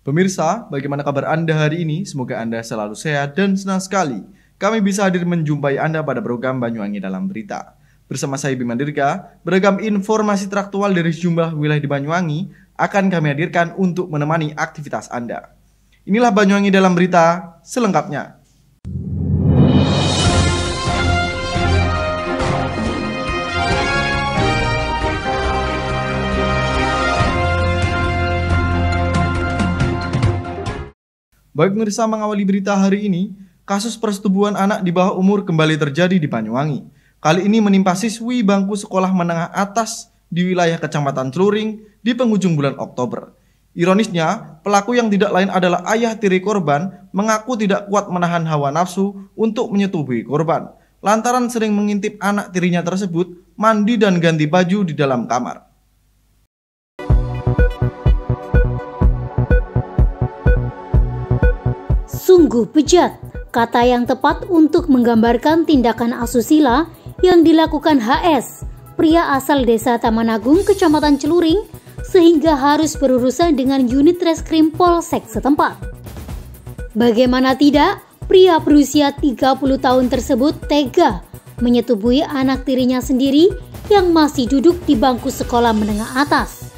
Pemirsa, bagaimana kabar Anda hari ini? Semoga Anda selalu sehat dan senang sekali kami bisa hadir menjumpai Anda pada program Banyuwangi Dalam Berita. Bersama saya Bima Dirga, beragam informasi teraktual dari sejumlah wilayah di Banyuwangi akan kami hadirkan untuk menemani aktivitas Anda. Inilah Banyuwangi Dalam Berita selengkapnya. Baik pemirsa, mengawali berita hari ini, kasus persetubuhan anak di bawah umur kembali terjadi di Banyuwangi. Kali ini menimpa siswi bangku sekolah menengah atas di wilayah Kecamatan Celuring di penghujung bulan Oktober. Ironisnya, pelaku yang tidak lain adalah ayah tiri korban mengaku tidak kuat menahan hawa nafsu untuk menyetubuhi korban, lantaran sering mengintip anak tirinya tersebut mandi dan ganti baju di dalam kamar. Sungguh bejat, kata yang tepat untuk menggambarkan tindakan asusila yang dilakukan HS, pria asal desa Taman Agung, Kecamatan Celuring, sehingga harus berurusan dengan unit reskrim Polsek setempat. Bagaimana tidak, pria berusia 30 tahun tersebut tega menyetubuhi anak tirinya sendiri yang masih duduk di bangku sekolah menengah atas.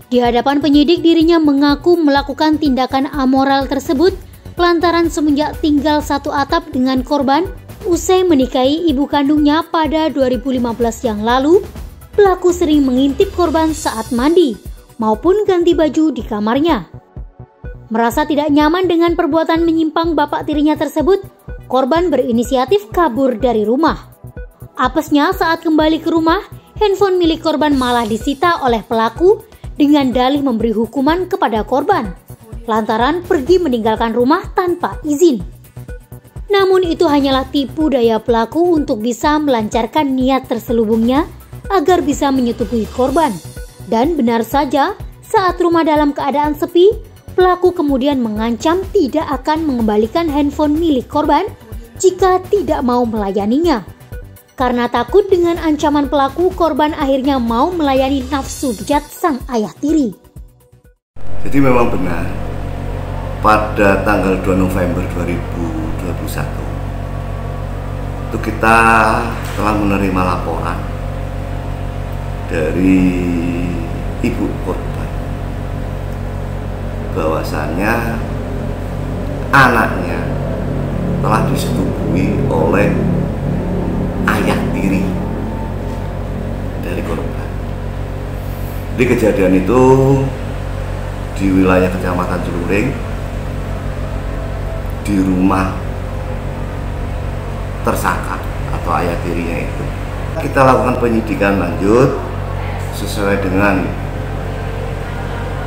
Di hadapan penyidik, dirinya mengaku melakukan tindakan amoral tersebut lantaran semenjak tinggal satu atap dengan korban usai menikahi ibu kandungnya pada 2015 yang lalu, pelaku sering mengintip korban saat mandi maupun ganti baju di kamarnya. Merasa tidak nyaman dengan perbuatan menyimpang bapak tirinya tersebut, korban berinisiatif kabur dari rumah. Apesnya saat kembali ke rumah, handphone milik korban malah disita oleh pelaku dengan dalih memberi hukuman kepada korban lantaran pergi meninggalkan rumah tanpa izin. Namun itu hanyalah tipu daya pelaku untuk bisa melancarkan niat terselubungnya agar bisa menyetubuhi korban. Dan benar saja, saat rumah dalam keadaan sepi, pelaku kemudian mengancam tidak akan mengembalikan handphone milik korban jika tidak mau melayaninya. Karena takut dengan ancaman pelaku, korban akhirnya mau melayani nafsu bejat sang ayah tiri. Jadi memang benar, pada tanggal 2 November 2021 itu kita telah menerima laporan dari ibu korban bahwasannya anaknya telah disetubuhi oleh ayah tiri dari korban. Di kejadian itu di wilayah Kecamatan Celuring, di rumah tersangka atau ayah tirinya itu. Kita lakukan penyidikan lanjut sesuai dengan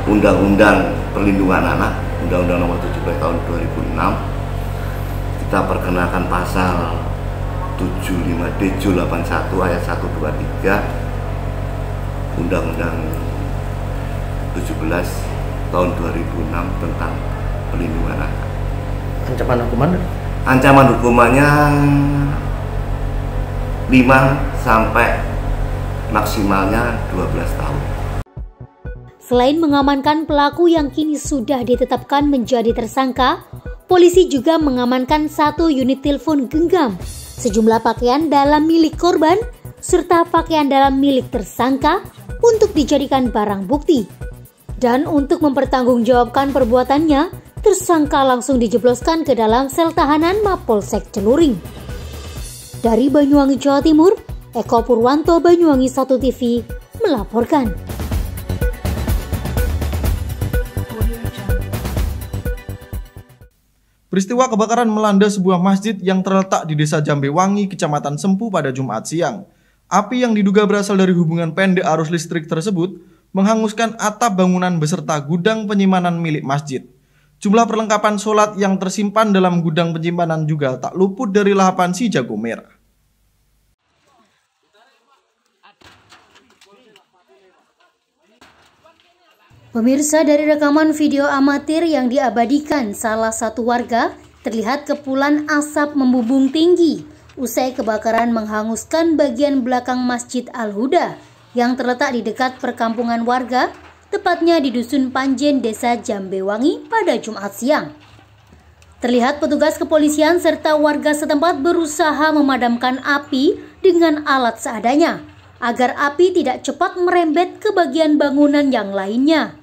Undang-Undang Perlindungan Anak, Undang-Undang Nomor 17 Tahun 2006. Kita perkenakan pasal 75D J 81 ayat 1, 2, 3 Undang-Undang 17 tahun 2006 tentang perlindungan anak. Ancaman hukumannya 5 sampai maksimalnya 12 tahun. Selain mengamankan pelaku yang kini sudah ditetapkan menjadi tersangka, polisi juga mengamankan 1 unit telepon genggam, sejumlah pakaian dalam milik korban, serta pakaian dalam milik tersangka untuk dijadikan barang bukti. Dan untuk mempertanggungjawabkan perbuatannya, tersangka langsung dijebloskan ke dalam sel tahanan Mapolsek Celuring. Dari Banyuwangi, Jawa Timur, Eko Purwanto, Banyuwangi 1 TV melaporkan. Peristiwa kebakaran melanda sebuah masjid yang terletak di Desa Jambewangi, Kecamatan Sempu pada Jumat siang. Api yang diduga berasal dari hubungan pendek arus listrik tersebut menghanguskan atap bangunan beserta gudang penyimpanan milik masjid. Jumlah perlengkapan sholat yang tersimpan dalam gudang penyimpanan juga tak luput dari lahapan si jago merah. Pemirsa, dari rekaman video amatir yang diabadikan salah satu warga, terlihat kepulan asap membumbung tinggi usai kebakaran menghanguskan bagian belakang Masjid Al-Huda yang terletak di dekat perkampungan warga tepatnya di Dusun Panjen, Desa Jambewangi pada Jumat siang. Terlihat petugas kepolisian serta warga setempat berusaha memadamkan api dengan alat seadanya, agar api tidak cepat merembet ke bagian bangunan yang lainnya.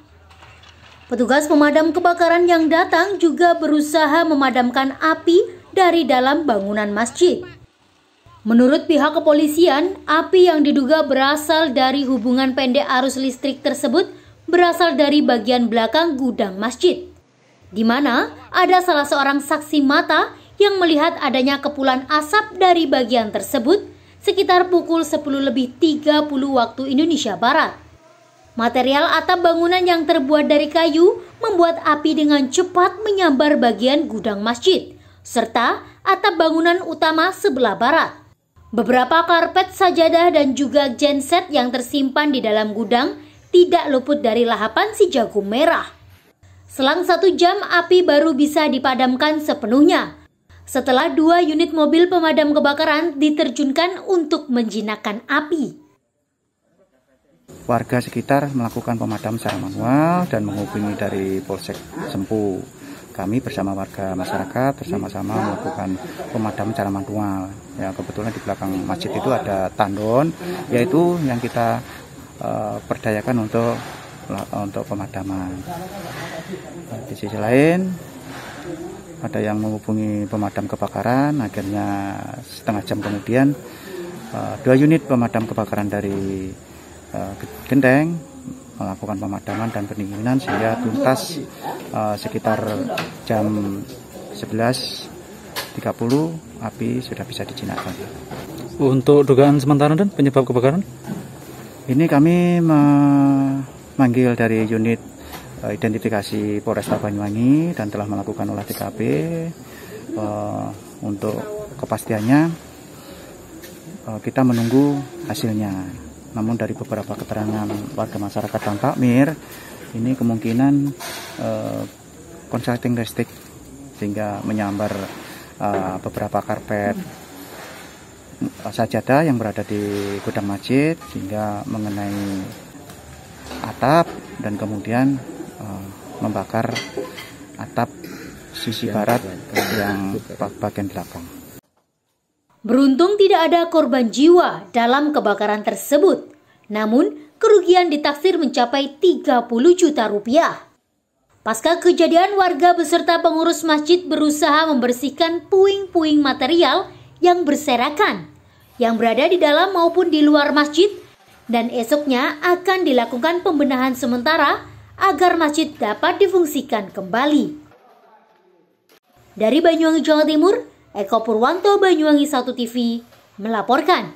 Petugas pemadam kebakaran yang datang juga berusaha memadamkan api dari dalam bangunan masjid. Menurut pihak kepolisian, api yang diduga berasal dari hubungan pendek arus listrik tersebut berasal dari bagian belakang gudang masjid, di mana ada salah seorang saksi mata yang melihat adanya kepulan asap dari bagian tersebut sekitar pukul 10:30 waktu Indonesia Barat. Material atap bangunan yang terbuat dari kayu membuat api dengan cepat menyambar bagian gudang masjid, serta atap bangunan utama sebelah barat. Beberapa karpet sajadah dan juga genset yang tersimpan di dalam gudang tidak luput dari lahapan si jago merah. Selang 1 jam api baru bisa dipadamkan sepenuhnya, setelah 2 unit mobil pemadam kebakaran diterjunkan untuk menjinakkan api. Warga sekitar melakukan pemadaman secara manual dan menghubungi dari Polsek Sempu. Kami bersama warga masyarakat bersama-sama melakukan pemadaman secara manual. Ya, kebetulan di belakang masjid itu ada tandon, yaitu yang kita perdayakan untuk pemadaman. Di sisi lain ada yang menghubungi pemadam kebakaran, akhirnya setengah jam kemudian 2 unit pemadam kebakaran dari Genteng melakukan pemadaman dan pendinginan sehingga tuntas sekitar jam 11.30 api sudah bisa dijinakkan. Untuk dugaan sementara dan penyebab kebakaran? Ini kami memanggil dari unit identifikasi Polresta Banyuwangi dan telah melakukan olah TKP. Untuk kepastiannya kita menunggu hasilnya. Namun dari beberapa keterangan warga masyarakat Tampak Mir, ini kemungkinan konsleting listrik sehingga menyambar beberapa karpet sajadah yang berada di gudang masjid sehingga mengenai atap dan kemudian membakar atap sisi barat yang bagian belakang. Beruntung tidak ada korban jiwa dalam kebakaran tersebut, namun kerugian ditaksir mencapai 30 juta rupiah. Pasca kejadian, warga beserta pengurus masjid berusaha membersihkan puing-puing material yang berserakan, yang berada di dalam maupun di luar masjid, dan esoknya akan dilakukan pembenahan sementara agar masjid dapat difungsikan kembali. Dari Banyuwangi, Jawa Timur, Eko Purwanto, Banyuwangi 1 TV, melaporkan.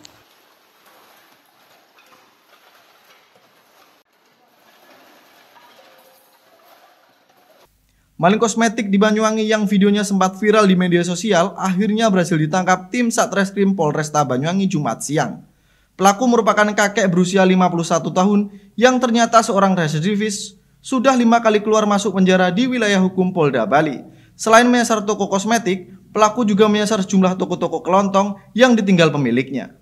Maling kosmetik di Banyuwangi yang videonya sempat viral di media sosial akhirnya berhasil ditangkap tim Satreskrim Polresta Banyuwangi Jumat siang. Pelaku merupakan kakek berusia 51 tahun yang ternyata seorang residivis, sudah 5 kali keluar masuk penjara di wilayah hukum Polda Bali. Selain menyasar toko kosmetik, pelaku juga menyasar sejumlah toko-toko kelontong yang ditinggal pemiliknya.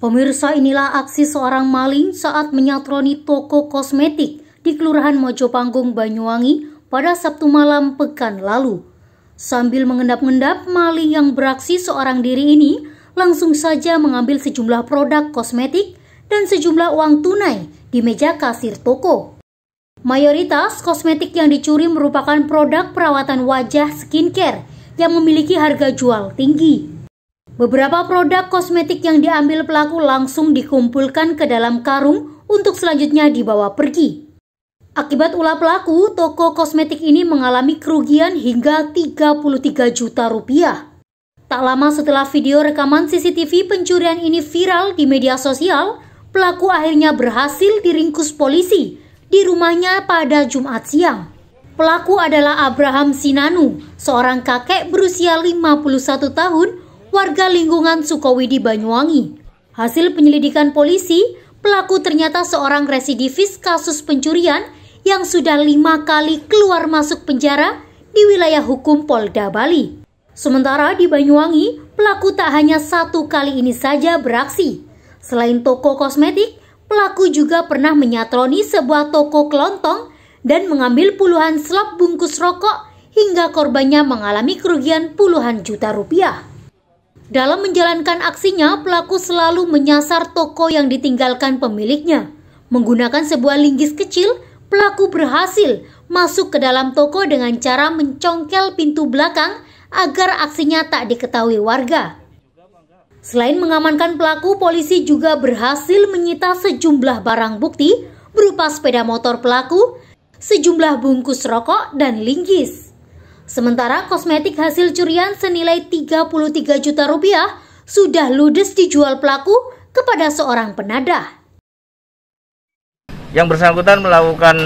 Pemirsa, inilah aksi seorang maling saat menyatroni toko kosmetik di Kelurahan Mojopanggung, Banyuwangi pada Sabtu malam pekan lalu. Sambil mengendap-endap, maling yang beraksi seorang diri ini langsung saja mengambil sejumlah produk kosmetik dan sejumlah uang tunai di meja kasir toko. Mayoritas kosmetik yang dicuri merupakan produk perawatan wajah skincare yang memiliki harga jual tinggi. Beberapa produk kosmetik yang diambil pelaku langsung dikumpulkan ke dalam karung untuk selanjutnya dibawa pergi. Akibat ulah pelaku, toko kosmetik ini mengalami kerugian hingga 33 juta rupiah. Tak lama setelah video rekaman CCTV pencurian ini viral di media sosial, pelaku akhirnya berhasil diringkus polisi di rumahnya pada Jumat siang. Pelaku adalah Abraham Sinanu, seorang kakek berusia 51 tahun, warga lingkungan Sukowidi, Banyuwangi. Hasil penyelidikan polisi, pelaku ternyata seorang residivis kasus pencurian yang sudah 5 kali keluar masuk penjara di wilayah hukum Polda Bali. Sementara di Banyuwangi, pelaku tak hanya 1 kali ini saja beraksi. Selain toko kosmetik, pelaku juga pernah menyatroni sebuah toko kelontong dan mengambil puluhan slop bungkus rokok hingga korbannya mengalami kerugian puluhan juta rupiah. Dalam menjalankan aksinya, pelaku selalu menyasar toko yang ditinggalkan pemiliknya. Menggunakan sebuah linggis kecil, pelaku berhasil masuk ke dalam toko dengan cara mencongkel pintu belakang agar aksinya tak diketahui warga. Selain mengamankan pelaku, polisi juga berhasil menyita sejumlah barang bukti berupa sepeda motor pelaku, sejumlah bungkus rokok, dan linggis. Sementara kosmetik hasil curian senilai 33 juta rupiah sudah ludes dijual pelaku kepada seorang penadah. Yang bersangkutan melakukan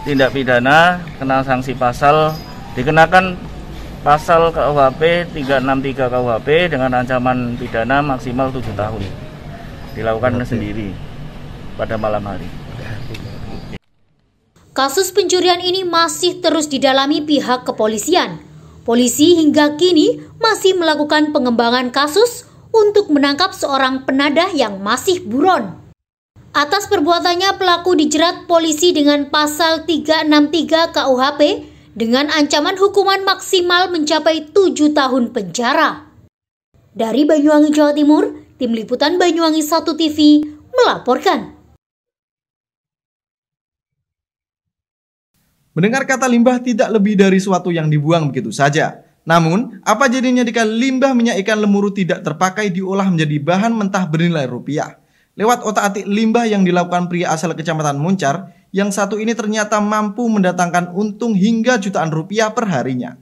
tindak pidana kena sanksi pasal, dikenakan pasal KUHP 363 KUHP dengan ancaman pidana maksimal 7 tahun. Dilakukan sendiri pada malam hari. Kasus pencurian ini masih terus didalami pihak kepolisian. Polisi hingga kini masih melakukan pengembangan kasus untuk menangkap seorang penadah yang masih buron. Atas perbuatannya, pelaku dijerat polisi dengan pasal 363 KUHP dengan ancaman hukuman maksimal mencapai 7 tahun penjara. Dari Banyuwangi, Jawa Timur, Tim Liputan Banyuwangi 1 TV melaporkan. Mendengar kata limbah tidak lebih dari suatu yang dibuang begitu saja. Namun, apa jadinya jika limbah minyak ikan lemuru tidak terpakai diolah menjadi bahan mentah bernilai rupiah? Lewat otak-atik limbah yang dilakukan pria asal Kecamatan Muncar, yang satu ini ternyata mampu mendatangkan untung hingga jutaan rupiah per harinya.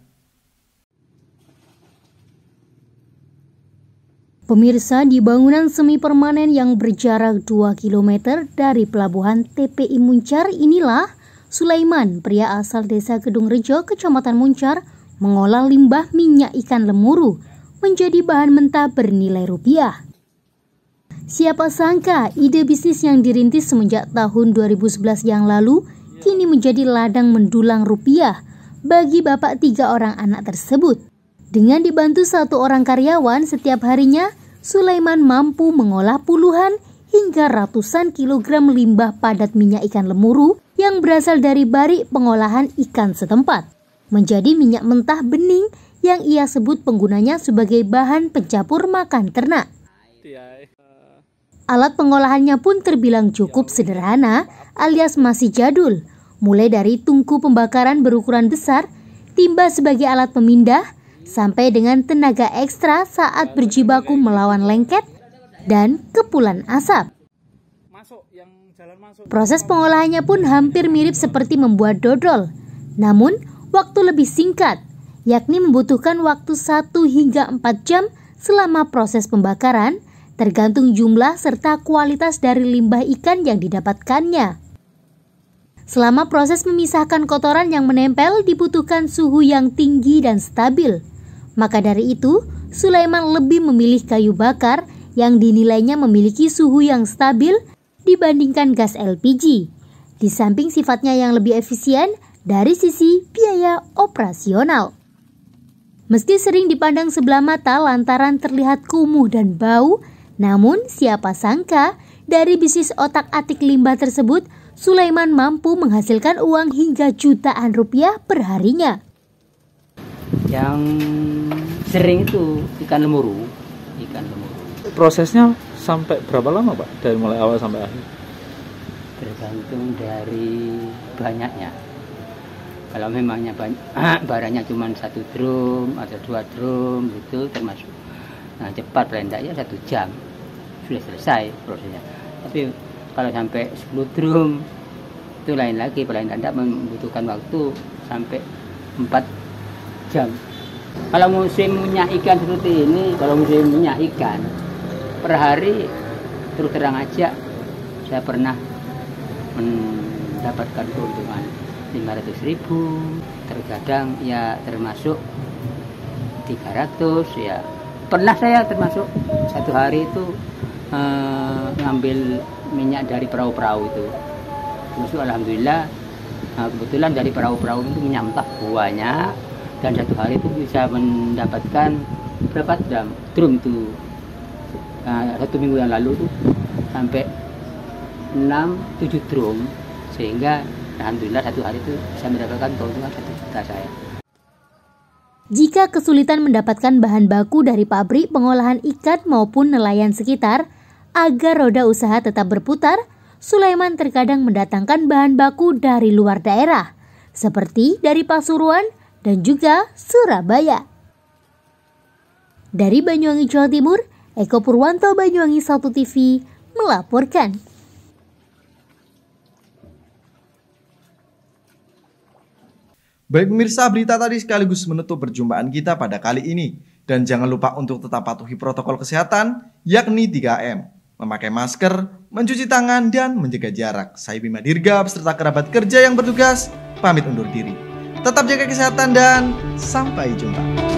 Pemirsa, di bangunan semi permanen yang berjarak 2 km dari pelabuhan TPI Muncar inilah Sulaiman, pria asal desa Kedung Rejo, Kecamatan Muncar, mengolah limbah minyak ikan lemuru menjadi bahan mentah bernilai rupiah. Siapa sangka ide bisnis yang dirintis semenjak tahun 2011 yang lalu kini menjadi ladang mendulang rupiah bagi bapak 3 orang anak tersebut. Dengan dibantu 1 orang karyawan setiap harinya, Sulaiman mampu mengolah puluhan hingga ratusan kilogram limbah padat minyak ikan lemuru yang berasal dari barik pengolahan ikan setempat menjadi minyak mentah bening yang ia sebut penggunanya sebagai bahan pencampur makan ternak. Alat pengolahannya pun terbilang cukup sederhana alias masih jadul, mulai dari tungku pembakaran berukuran besar, timba sebagai alat pemindah, sampai dengan tenaga ekstra saat berjibaku melawan lengket dan kepulan asap. Proses pengolahannya pun hampir mirip seperti membuat dodol, namun waktu lebih singkat, yakni membutuhkan waktu 1 hingga 4 jam selama proses pembakaran, tergantung jumlah serta kualitas dari limbah ikan yang didapatkannya. Selama proses memisahkan kotoran yang menempel dibutuhkan suhu yang tinggi dan stabil. Maka dari itu, Sulaiman lebih memilih kayu bakar yang dinilainya memiliki suhu yang stabil dibandingkan gas LPG, di samping sifatnya yang lebih efisien dari sisi biaya operasional. Meski sering dipandang sebelah mata lantaran terlihat kumuh dan bau, namun siapa sangka dari bisnis otak-atik limbah tersebut, Sulaiman mampu menghasilkan uang hingga jutaan rupiah per harinya. Yang sering itu ikan lemuru. Prosesnya sampai berapa lama Pak? Dari mulai awal sampai akhir? Tergantung dari banyaknya. Kalau memangnya barangnya cuma 1 drum atau 2 drum itu termasuk cepat, paling tidak ya 1 jam sudah selesai prosesnya. Tapi kalau sampai 10 drum itu lain lagi, paling tidak membutuhkan waktu sampai 4 jam. Kalau musim minyak ikan seperti ini, kalau musim minyak ikan per hari terus terang aja saya pernah mendapatkan keuntungan 500.000, terkadang ya termasuk 300 ya. Pernah saya termasuk 1 hari itu ngambil minyak dari perahu-perahu itu. Terus alhamdulillah kebetulan dari perahu-perahu itu minyak mentah banyak dan 1 hari itu bisa mendapatkan berapa drum itu Nah, 1 minggu yang lalu tuh sampai 6-7 drum, sehingga alhamdulillah satu hari itu bisa mendapatkan keuntungan 1 juta saya. Jika kesulitan mendapatkan bahan baku dari pabrik pengolahan ikat maupun nelayan sekitar, agar roda usaha tetap berputar, Sulaiman terkadang mendatangkan bahan baku dari luar daerah, seperti dari Pasuruan dan juga Surabaya. Dari Banyuwangi, Jawa Timur, Eko Purwanto, Banyuwangi 1 TV melaporkan. Baik pemirsa, berita tadi sekaligus menutup perjumpaan kita pada kali ini. Dan jangan lupa untuk tetap patuhi protokol kesehatan, yakni 3M. Memakai masker, mencuci tangan, dan menjaga jarak. Saya Bima Dirga beserta kerabat kerja yang bertugas, pamit undur diri. Tetap jaga kesehatan dan sampai jumpa.